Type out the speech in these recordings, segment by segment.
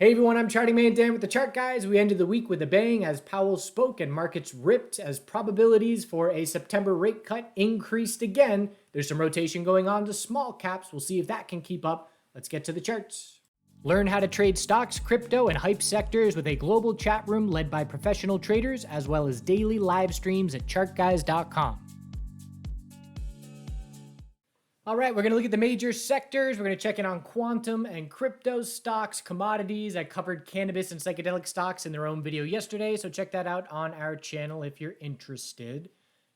Hey everyone, I'm Charting Man Dan with the Chart Guys. We ended the week with a bang as Powell spoke and markets ripped as probabilities for a September rate cut increased again. There's some rotation going on to small caps. We'll see if that can keep up. Let's get to the charts. Learn how to trade stocks, crypto, and hype sectors with a global chat room led by professional traders, as well as daily live streams at chartguys.com. All right, we're going to look at the major sectors. We're going to check in on quantum and crypto stocks, commodities. I covered cannabis and psychedelic stocks in their own video yesterday, so check that out on our channel if you're interested.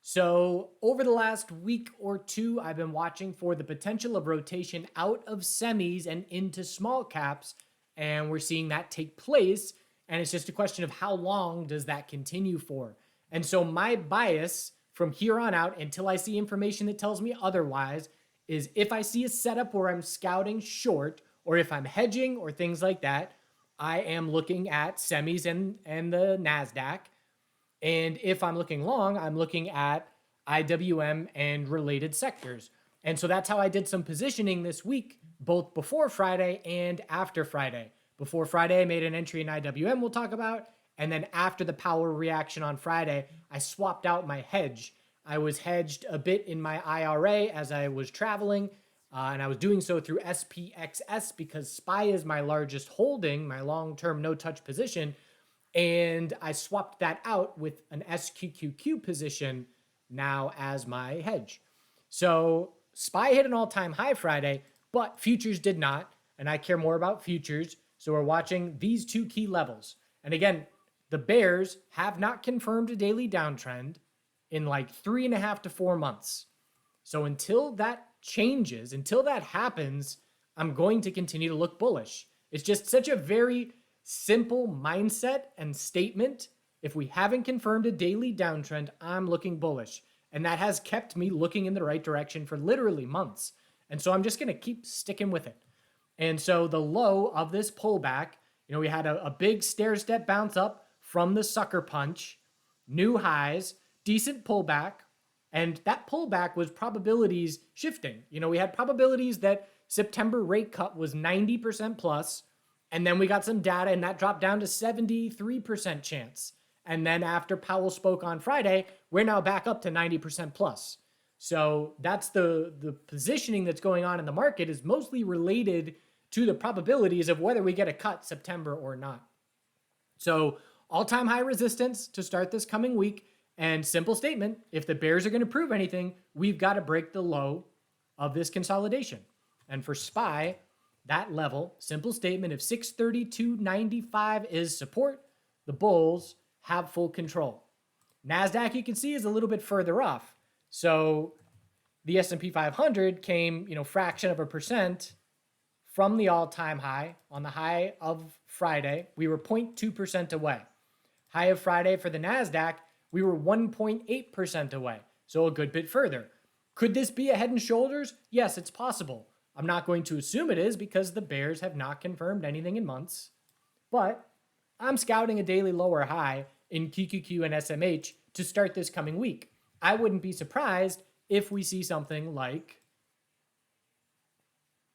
So over the last week or two, I've been watching for the potential of rotation out of semis and into small caps, and we're seeing that take place. And it's just a question of how long does that continue for? And so my bias from here on out until I see information that tells me otherwise is if I see a setup where I'm scouting short, or if I'm hedging or things like that, I am looking at semis and the NASDAQ. And if I'm looking long, I'm looking at IWM and related sectors. And so that's how I did some positioning this week, both before Friday and after Friday. Before Friday, I made an entry in IWM we'll talk about. And then after the Powell reaction on Friday, I swapped out my hedge. I was hedged a bit in my IRA as I was traveling, and I was doing so through SPXS because SPY is my largest holding, my long-term no-touch position, and I swapped that out with an SQQQ position now as my hedge. So SPY hit an all-time high Friday, but futures did not, and I care more about futures, so we're watching these two key levels. And again, the bears have not confirmed a daily downtrend in like 3.5 to 4 months. So until that changes, until that happens, I'm going to continue to look bullish. It's just such a very simple mindset and statement. If we haven't confirmed a daily downtrend, I'm looking bullish. And that has kept me looking in the right direction for literally months. And so I'm just going to keep sticking with it. And so the low of this pullback, we had a big stair-step bounce up from the sucker punch, new highs, decent pullback, and that pullback was probabilities shifting. We had probabilities that September rate cut was 90% plus, and then we got some data and that dropped down to 73% chance. And then after Powell spoke on Friday, we're now back up to 90% plus. So that's the positioning that's going on in the market is mostly related to the probabilities of whether we get a cut September or not. So all-time high resistance to start this coming week. And simple statement, if the bears are going to prove anything, we've got to break the low of this consolidation. And for SPY, that level, simple statement, if 632.95 is support, the bulls have full control. NASDAQ, you can see, is a little bit further off. So the S&P 500 came, fraction of a percent from the all-time high. On the high of Friday, we were 0.2% away. High of Friday for the NASDAQ, we were 1.8% away, so a good bit further. Could this be a head and shoulders? Yes, it's possible. I'm not going to assume it is because the bears have not confirmed anything in months. But I'm scouting a daily lower high in QQQ and SMH to start this coming week. I wouldn't be surprised if we see something like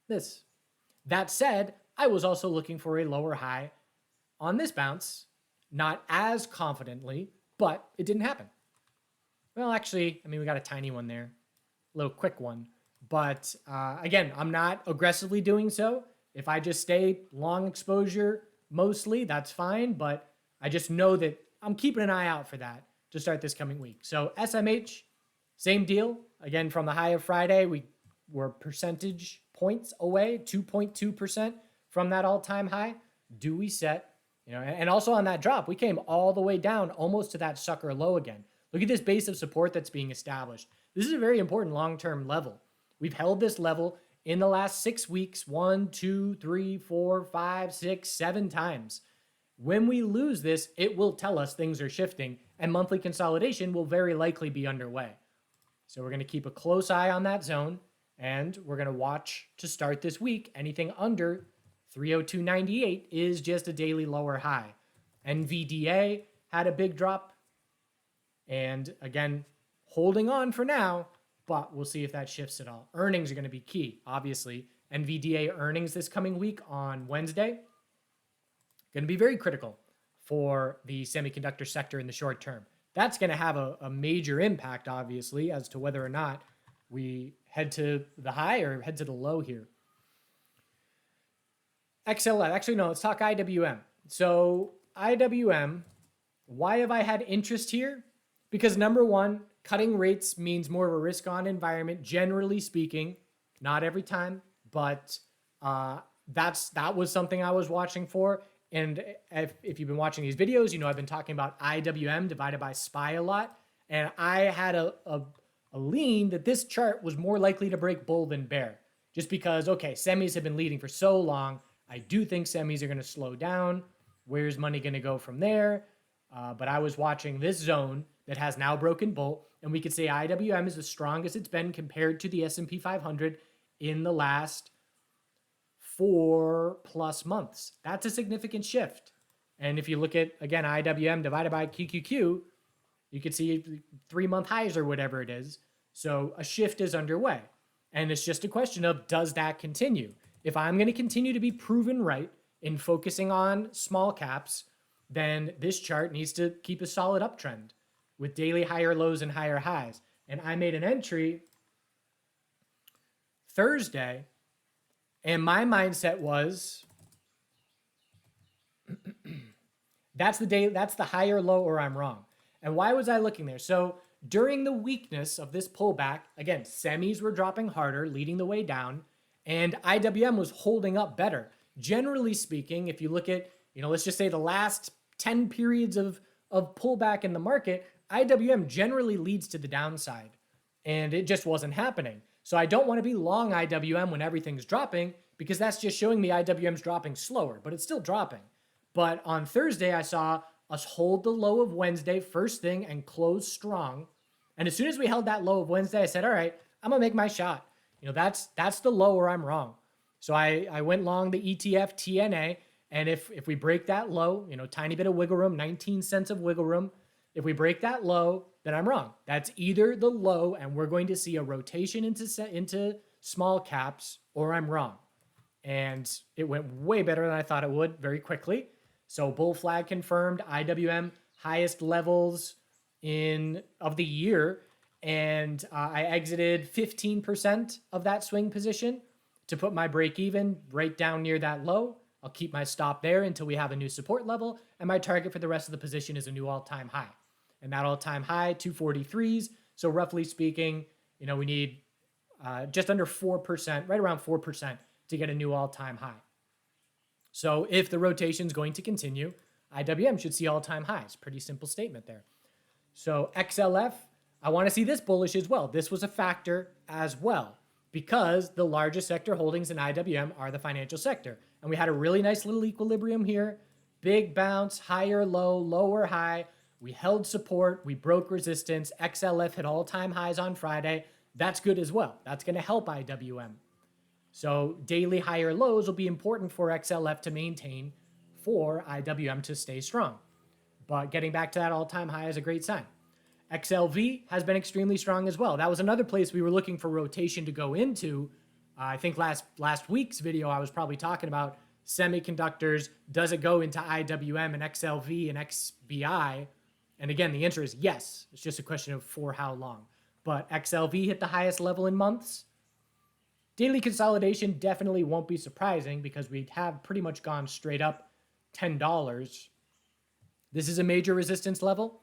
this. That said, I was also looking for a lower high on this bounce, not as confidently, but it didn't happen. Well, actually, we got a tiny one there, a little quick one. But again, I'm not aggressively doing so. If I just stay long exposure mostly, that's fine. But I just know that I'm keeping an eye out for that to start this coming week. So SMH, same deal. Again, from the high of Friday, we were percentage points away, 2.2% from that all-time high. Do we set? And also on that drop, we came all the way down almost to that sucker low again. Look at this base of support that's being established. This is a very important long-term level. We've held this level in the last 6 weeks, 1, 2, 3, 4, 5, 6, 7 times. When we lose this, it will tell us things are shifting and monthly consolidation will very likely be underway. So we're going to keep a close eye on that zone and we're going to watch to start this week. Anything under 302.98 is just a daily lower high. NVDA had a big drop. And again, holding on for now, but we'll see if that shifts at all. Earnings are going to be key, obviously. NVDA earnings this coming week on Wednesday. going to be very critical for the semiconductor sector in the short term. That's going to have a major impact, obviously, as to whether or not we head to the high or head to the low here. XLF, actually, no, let's talk IWM. So IWM, why have I had interest here? Because number one, cutting rates means more of a risk on environment, generally speaking, not every time, but that was something I was watching for. And if you've been watching these videos, you know I've been talking about IWM divided by SPY a lot. And I had a lean that this chart was more likely to break bull than bear. Just because, okay, semis have been leading for so long. I do think semis are going to slow down. Where's money going to go from there? But I was watching this zone that has now broken bull. And we could say IWM is the strongest it's been compared to the S&P 500 in the last 4+ months. That's a significant shift. And if you look at, again, IWM divided by QQQ, you could see 3-month highs or whatever it is. So a shift is underway. And it's just a question of, does that continue? If I'm going to continue to be proven right in focusing on small caps, then this chart needs to keep a solid uptrend with daily higher lows and higher highs. And I made an entry Thursday, and my mindset was, that's the higher low or I'm wrong. And why was I looking there? So during the weakness of this pullback, again, semis were dropping harder, leading the way down, and IWM was holding up better. Generally speaking, if you look at, let's just say the last 10 periods of pullback in the market, IWM generally leads to the downside, and it just wasn't happening. So I don't want to be long IWM when everything's dropping, because that's just showing me IWM's dropping slower, but it's still dropping. But on Thursday, I saw us hold the low of Wednesday first thing and close strong. And as soon as we held that low of Wednesday, I said, all right, I'm going to make my shot. That's the low where I'm wrong. So I went long the ETF TNA. And if we break that low, tiny bit of wiggle room, 19 cents of wiggle room. If we break that low, then I'm wrong. That's either the low and we're going to see a rotation into small caps, or I'm wrong. And it went way better than I thought it would very quickly. So bull flag confirmed, IWM highest levels of the year. And I exited 15% of that swing position to put my break even right down near that low. I'll keep my stop there until we have a new support level. And my target for the rest of the position is a new all-time high. And that all-time high, 243s. So roughly speaking, we need just under 4%, right around 4% to get a new all-time high. So if the rotation is going to continue, IWM should see all-time highs. Pretty simple statement there. So XLF, I want to see this bullish as well. This was a factor as well, because the largest sector holdings in IWM are the financial sector. And we had a really nice little equilibrium here. Big bounce, higher low, lower high. We held support. We broke resistance. XLF hit all-time highs on Friday. That's good as well. That's going to help IWM. So daily higher lows will be important for XLF to maintain for IWM to stay strong. But getting back to that all-time high is a great sign. XLV has been extremely strong as well. That was another place we were looking for rotation to go into. I think last week's video I was probably talking about semiconductors. Does it go into IWM and XLV and XBI? And again, the answer is yes. It's just a question of for how long. But XLV hit the highest level in months. Daily consolidation definitely won't be surprising because we have pretty much gone straight up $10. This is a major resistance level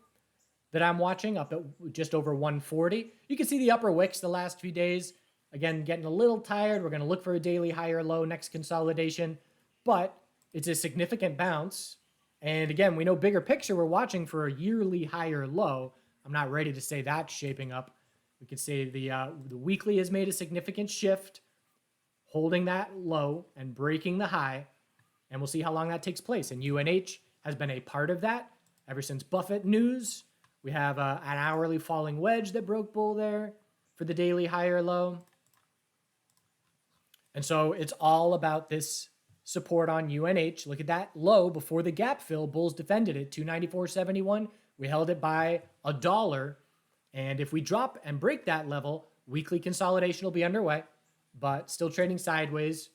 that I'm watching, up at just over 140. You can see the upper wicks the last few days. Again, getting a little tired. We're going to look for a daily higher low next consolidation, but it's a significant bounce. And again, we know bigger picture, we're watching for a yearly higher low. I'm not ready to say that's shaping up. We could say the weekly has made a significant shift, holding that low and breaking the high, and we'll see how long that takes place. And UNH has been a part of that ever since Buffett news. We have an hourly falling wedge that broke bull there for the daily higher low. And so it's all about this support on UNH. Look at that low before the gap fill. Bulls defended it, 294.71. We held it by $1. And if we drop and break that level, weekly consolidation will be underway, but still trading sideways.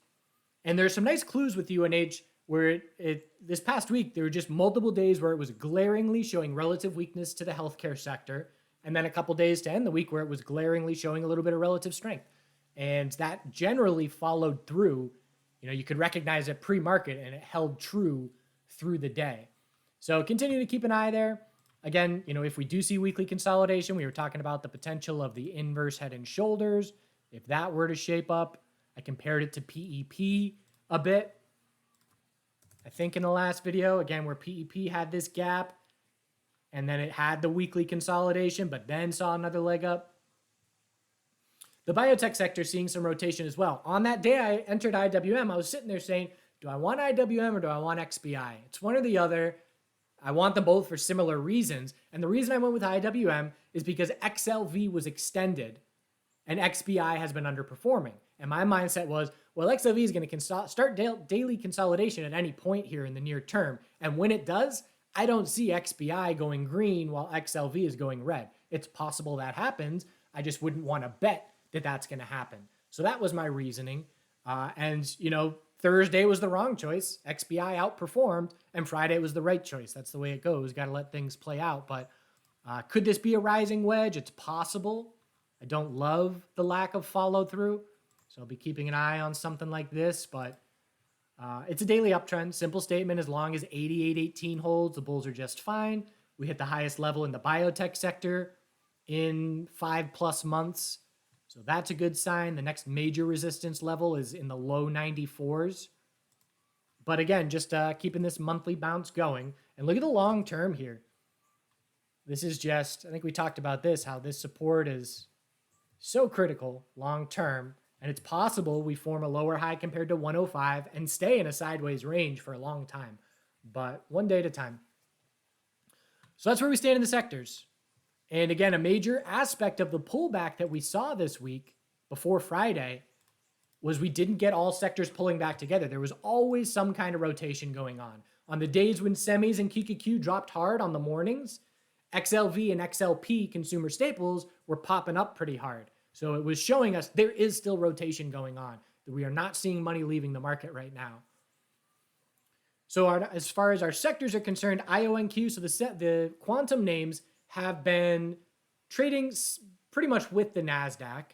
And there's some nice clues with UNH where this past week, there were just multiple days where it was glaringly showing relative weakness to the healthcare sector, and then a couple days to end the week where it was glaringly showing a little bit of relative strength. And that generally followed through. You could recognize it pre-market, and it held true through the day. So continue to keep an eye there. Again, if we do see weekly consolidation, we were talking about the potential of the inverse head and shoulders. If that were to shape up, I compared it to PEP a bit. I think in the last video, again, where PEP had this gap, and then it had the weekly consolidation, but then saw another leg up. The biotech sector is seeing some rotation as well. On that day I entered IWM, I was sitting there saying, do I want IWM or do I want XBI? It's one or the other. I want them both for similar reasons. And the reason I went with IWM is because XLV was extended and XBI has been underperforming. And my mindset was, well, XLV is going to start daily consolidation at any point here in the near term. And when it does, I don't see XBI going green while XLV is going red. It's possible that happens. I just wouldn't want to bet that that's going to happen. So that was my reasoning. Thursday was the wrong choice. XBI outperformed, and Friday was the right choice. That's the way it goes. Got to let things play out. But could this be a rising wedge? It's possible. I don't love the lack of follow through. So I'll be keeping an eye on something like this, but it's a daily uptrend. Simple statement, as long as 88.18 holds, the bulls are just fine. We hit the highest level in the biotech sector in 5+ months. So that's a good sign. The next major resistance level is in the low 94s. But again, just keeping this monthly bounce going. And look at the long term here. This is just, I think we talked about this, how this support is so critical long term. And it's possible we form a lower high compared to 105 and stay in a sideways range for a long time, but one day at a time. So that's where we stand in the sectors. And again, a major aspect of the pullback that we saw this week before Friday was we didn't get all sectors pulling back together. There was always some kind of rotation going on. On the days when semis and QQQ dropped hard on the mornings, XLV and XLP consumer staples were popping up pretty hard. So it was showing us there is still rotation going on, that we are not seeing money leaving the market right now. So as far as our sectors are concerned, IONQ, so the quantum names have been trading pretty much with the NASDAQ.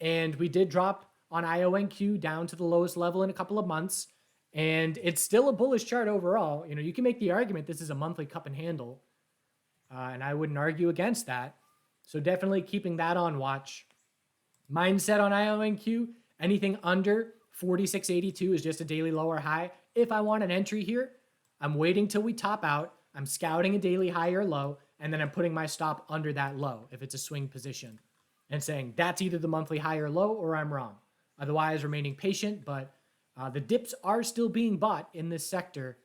And we did drop on IONQ down to the lowest level in a couple of months. And it's still a bullish chart overall. You can make the argument this is a monthly cup and handle. And I wouldn't argue against that. So definitely keeping that on watch. Mindset on IONQ, anything under 46.82 is just a daily lower high. If I want an entry here, I'm waiting till we top out. I'm scouting a daily high or low, and then I'm putting my stop under that low if it's a swing position and saying that's either the monthly high or low or I'm wrong. Otherwise, remaining patient, but the dips are still being bought in this sector.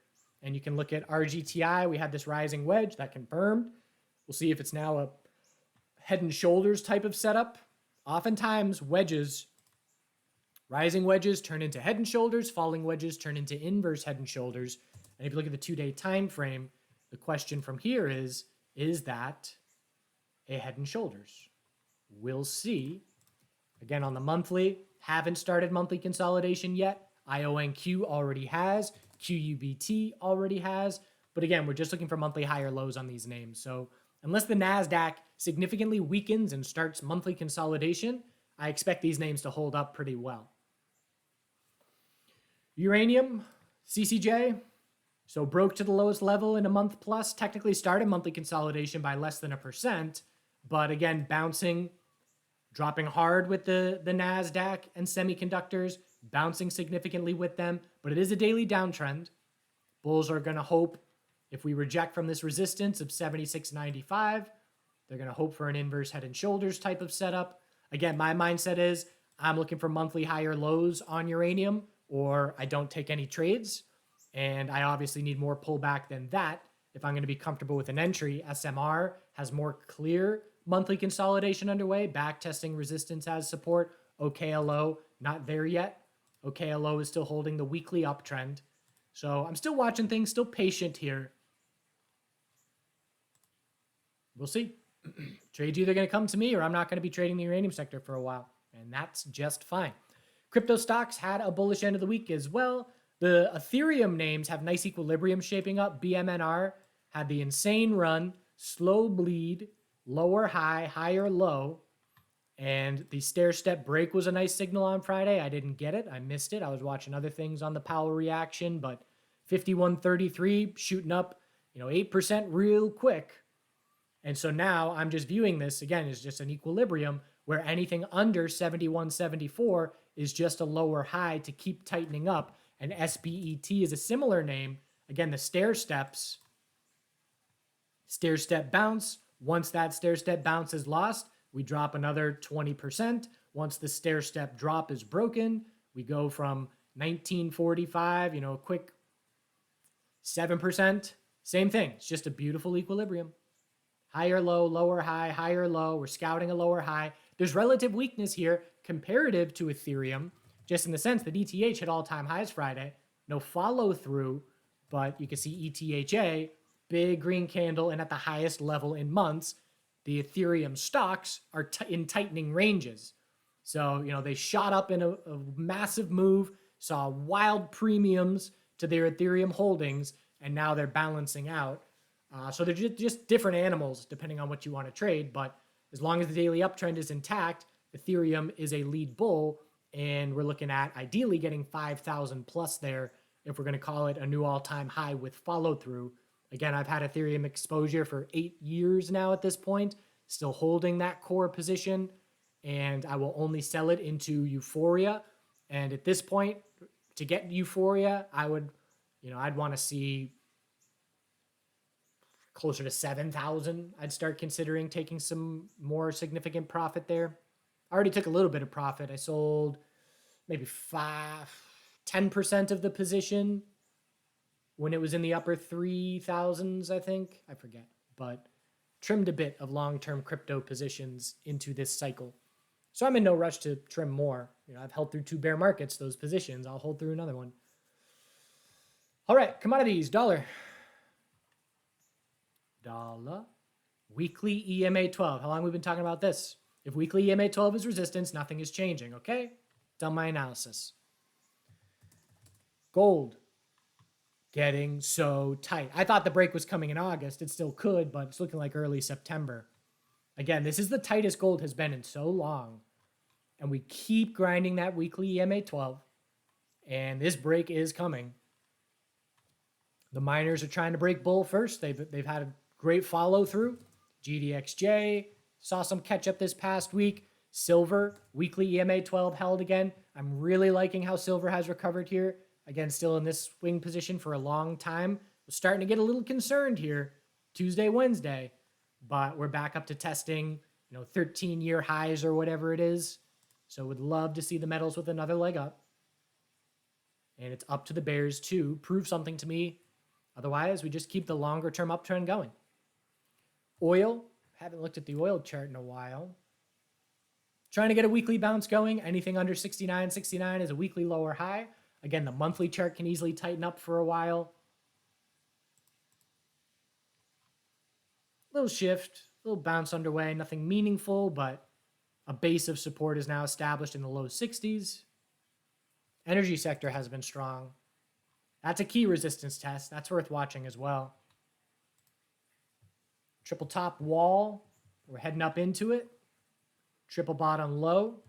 And you can look at RGTI. We had this rising wedge that confirmed. We'll see if it's now a head and shoulders type of setup. Oftentimes, rising wedges turn into head and shoulders, falling wedges turn into inverse head and shoulders. And if you look at the 2-day time frame, the question from here is that a head and shoulders? We'll see. Again, on the monthly, haven't started monthly consolidation yet. IONQ already has. QUBT already has. But again, we're just looking for monthly higher lows on these names. So unless the NASDAQ significantly weakens and starts monthly consolidation, I expect these names to hold up pretty well. Uranium, CCJ, so broke to the lowest level in a month plus, technically started monthly consolidation by less than 1%, but again, bouncing, dropping hard with the NASDAQ and semiconductors, bouncing significantly with them, but it is a daily downtrend. Bulls are going to hope, if we reject from this resistance of 76.95, they're going to hope for an inverse head and shoulders type of setup. Again, my mindset is I'm looking for monthly higher lows on uranium, or I don't take any trades. And I obviously need more pullback than that if I'm going to be comfortable with an entry. SMR has more clear monthly consolidation underway, back testing resistance as support. OKLO, not there yet. OKLO is still holding the weekly uptrend. So I'm still watching things, still patient here. We'll see. Trade's either going to come to me or I'm not going to be trading the uranium sector for a while. And that's just fine. Crypto stocks had a bullish end of the week as well. The Ethereum names have nice equilibrium shaping up. BMNR had the insane run, slow bleed, lower high, higher low, and the stair-step break was a nice signal on Friday. I didn't get it. I missed it. I was watching other things on the Powell reaction, but 51.33 shooting up, 8% real quick. And so now I'm just viewing this, again, as just an equilibrium where anything under 71.74 is just a lower high to keep tightening up. And SBET is a similar name. Again, the stair-step bounce. Once that stair-step bounce is lost, we drop another 20%. Once the stair-step drop is broken, we go from 1945, a quick 7%. Same thing. It's just a beautiful equilibrium. Higher low, lower high, higher low. We're scouting a lower high. There's relative weakness here comparative to Ethereum, just in the sense that ETH hit all-time highs Friday. No follow-through, but you can see ETHA, big green candle, and at the highest level in months. The Ethereum stocks are in tightening ranges. So, they shot up in a massive move, saw wild premiums to their Ethereum holdings, and now they're balancing out. So they're just different animals depending on what you want to trade. But as long as the daily uptrend is intact, Ethereum is a lead bull, and we're looking at ideally getting 5,000 plus there if we're going to call it a new all-time high with follow-through. Again, I've had Ethereum exposure for 8 years now at this point, still holding that core position, and I will only sell it into euphoria. And at this point, to get euphoria, I'd want to see closer to 7,000. I'd start considering taking some more significant profit there. I already took a little bit of profit. I sold maybe 10% of the position when it was in the upper 3,000s, I think. I forget. But trimmed a bit of long-term crypto positions into this cycle. So I'm in no rush to trim more. I've held through 2 bear markets, those positions. I'll hold through another one. All right, commodities, dollar. Weekly EMA 12. How long have we been talking about this? If weekly EMA 12 is resistance, nothing is changing, okay? Done my analysis. Gold. Getting so tight. I thought the break was coming in August. It still could, but it's looking like early September. Again, this is the tightest gold has been in so long. And we keep grinding that weekly EMA 12. And this break is coming. The miners are trying to break bull first. They've had a great follow through. GDXJ saw some catch up this past week. Silver, weekly EMA 12 held again. I'm really liking how silver has recovered here. Again, still in this swing position for a long time. We're starting to get a little concerned here Tuesday, Wednesday, but we're back up to testing, 13-year highs or whatever it is. So would love to see the metals with another leg up. And it's up to the bears to prove something to me. Otherwise, we just keep the longer-term uptrend going. Oil, haven't looked at the oil chart in a while. Trying to get a weekly bounce going. Anything under 69.69 is a weekly lower high. Again, the monthly chart can easily tighten up for a while. Little shift, little bounce underway. Nothing meaningful, but a base of support is now established in the low 60s. Energy sector has been strong. That's a key resistance test. That's worth watching as well. Triple top wall. We're heading up into it. Triple bottom low.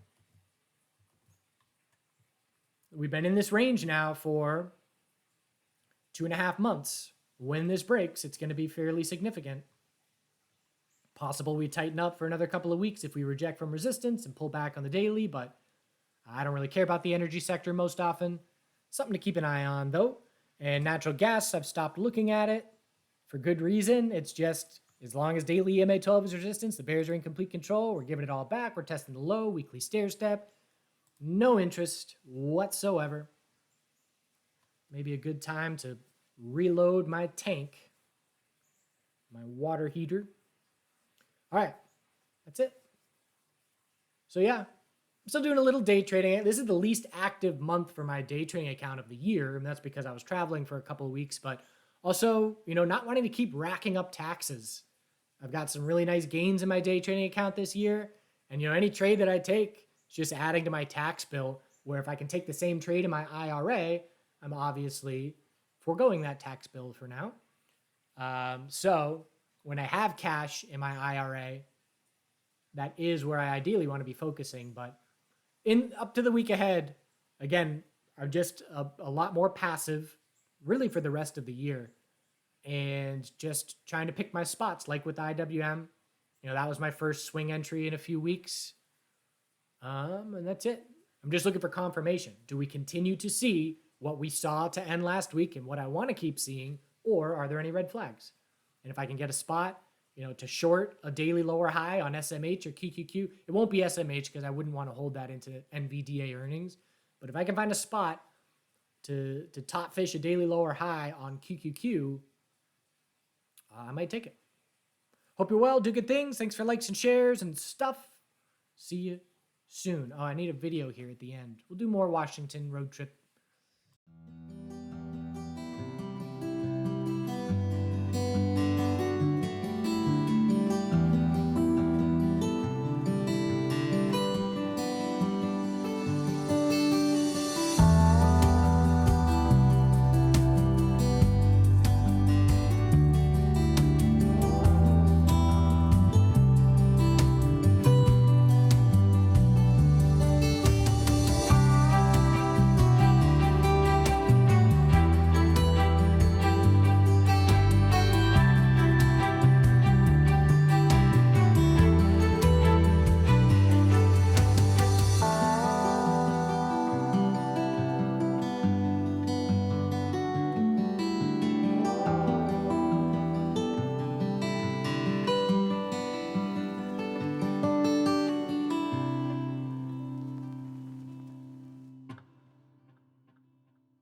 We've been in this range now for 2.5 months. When this breaks, it's going to be fairly significant. Possible we tighten up for another couple of weeks if we reject from resistance and pull back on the daily, but I don't really care about the energy sector most often. Something to keep an eye on, though. And natural gas, I've stopped looking at it for good reason. It's just, as long as daily EMA 12 is resistance, the bears are in complete control. We're giving it all back. We're testing the low, weekly stair step. No interest whatsoever. Maybe a good time to reload my tank, my water heater. All right, that's it. So yeah, I'm still doing a little day trading. This is the least active month for my day trading account of the year, and that's because I was traveling for a couple of weeks, but also, not wanting to keep racking up taxes. I've got some really nice gains in my day trading account this year, and any trade that I take is just adding to my tax bill, where if I can take the same trade in my IRA, I'm obviously foregoing that tax bill for now. So when I have cash in my IRA, that is where I ideally want to be focusing. But in up to the week ahead, again, I'm just a lot more passive, really for the rest of the year, and just trying to pick my spots, like with IWM. That was my first swing entry in a few weeks, and that's it. I'm just looking for confirmation. Do we continue to see what we saw to end last week and what I want to keep seeing, or are there any red flags? And if I can get a spot, to short a daily lower high on SMH or QQQ, it won't be SMH because I wouldn't want to hold that into NVDA earnings. But if I can find a spot to top fish a daily lower high on QQQ, I might take it. Hope you're well. Do good things. Thanks for likes and shares and stuff. See you soon. Oh, I need a video here at the end. We'll do more Washington road trip